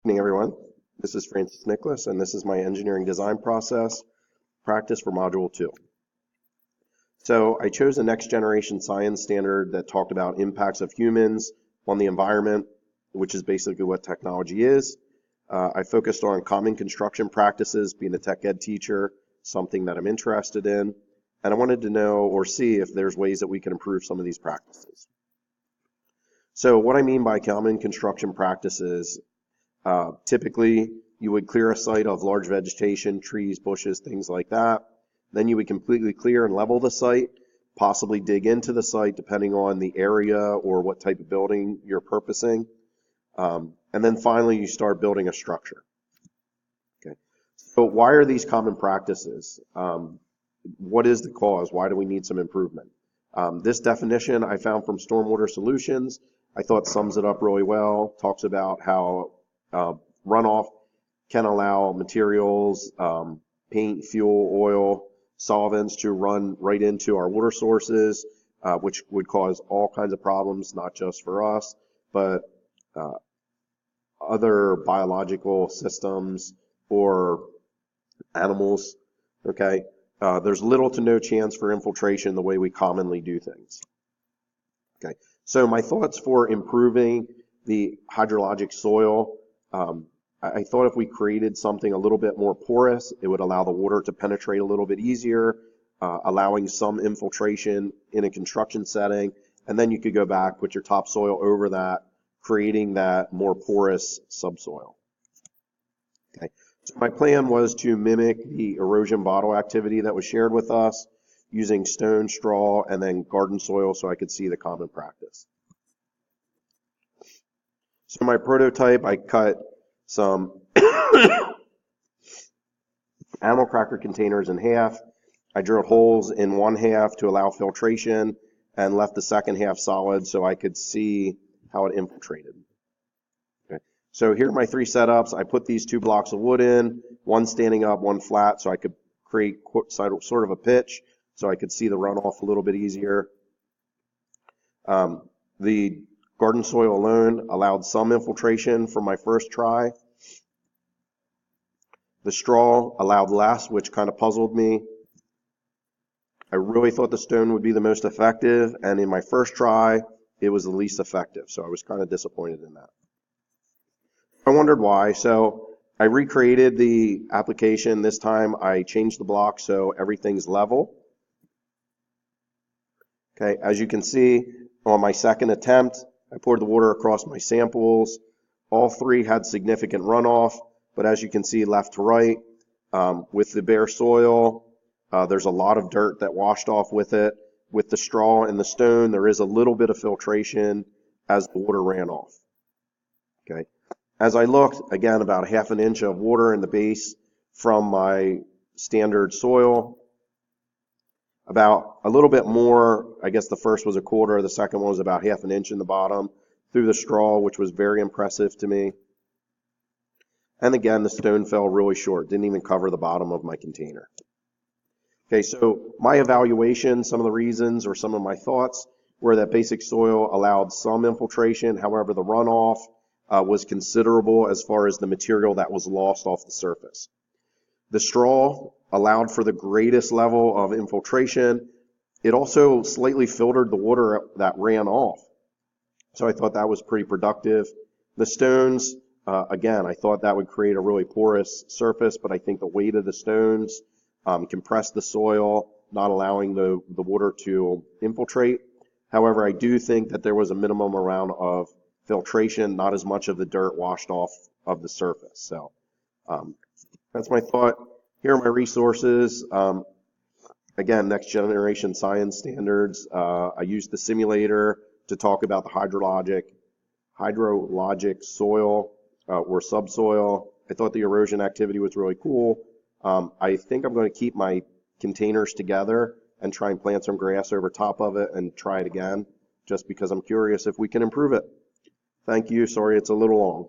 Good evening, everyone. This is Francis Nicholas, and this is my engineering design process practice for Module 2. So I chose a next generation science standard that talked about impacts of humans on the environment, which is basically what technology is. I focused on common construction practices, being a tech ed teacher, something that I'm interested in, and I wanted to know or see if there's ways that we can improve some of these practices. So what I mean by common construction practices, typically, you would clear a site of large vegetation, trees, bushes, things like that. Then you would completely clear and level the site, possibly dig into the site depending on the area or what type of building you're purposing. And then finally, you start building a structure. Okay. So why are these common practices? What is the cause? Why do we need some improvement? This definition I found from Stormwater Solutions. I thought sums it up really well. Talks about how runoff can allow materials, paint, fuel, oil, solvents to run right into our water sources, which would cause all kinds of problems, not just for us, but other biological systems or animals. Okay, there's little to no chance for infiltration the way we commonly do things. Okay, so my thoughts for improving the hydrologic soil. I thought if we created something a little bit more porous, it would allow the water to penetrate a little bit easier, allowing some infiltration in a construction setting, and then you could go back, put your topsoil over that, creating that more porous subsoil. Okay. So my plan was to mimic the erosion bottle activity that was shared with us, using stone, straw, and then garden soil so I could see the common practice. So my prototype, I cut some animal cracker containers in half. I drilled holes in one half to allow filtration and left the second half solid so I could see how it infiltrated. Okay. So here are my three setups. I put these two blocks of wood in, one standing up, one flat, so I could create sort of a pitch so I could see the runoff a little bit easier. The garden soil alone allowed some infiltration for my first try. The straw allowed less, which kind of puzzled me. I really thought the stone would be the most effective, and in my first try, it was the least effective, so I was kind of disappointed in that. I wondered why, so I recreated the application. This time I changed the block so everything's level. Okay, as you can see, on my second attempt, I poured the water across my samples. All three had significant runoff, but as you can see left to right, with the bare soil, there's a lot of dirt that washed off with it. With the straw and the stone, there is a little bit of filtration as the water ran off. Okay. As I looked, again, about half an inch of water in the base from my standard soil. About a little bit more, I guess the first was a quarter, the second one was about half an inch in the bottom through the straw, which was very impressive to me. And again, the stone fell really short, didn't even cover the bottom of my container. Okay, so my evaluation, some of the reasons or some of my thoughts were that basic soil allowed some infiltration. However, the runoff was considerable as far as the material that was lost off the surface. The straw allowed for the greatest level of infiltration. It also slightly filtered the water that ran off. So I thought that was pretty productive. The stones, again, I thought that would create a really porous surface, but I think the weight of the stones compressed the soil, not allowing the water to infiltrate. However, I do think that there was a minimum amount of filtration, not as much of the dirt washed off of the surface. So that's my thought. Here are my resources. Again, next generation science standards. I used the simulator to talk about the hydrologic soil or subsoil. I thought the erosion activity was really cool. I think I'm going to keep my containers together and try and plant some grass over top of it and try it again, just because I'm curious if we can improve it. Thank you. Sorry it's a little long.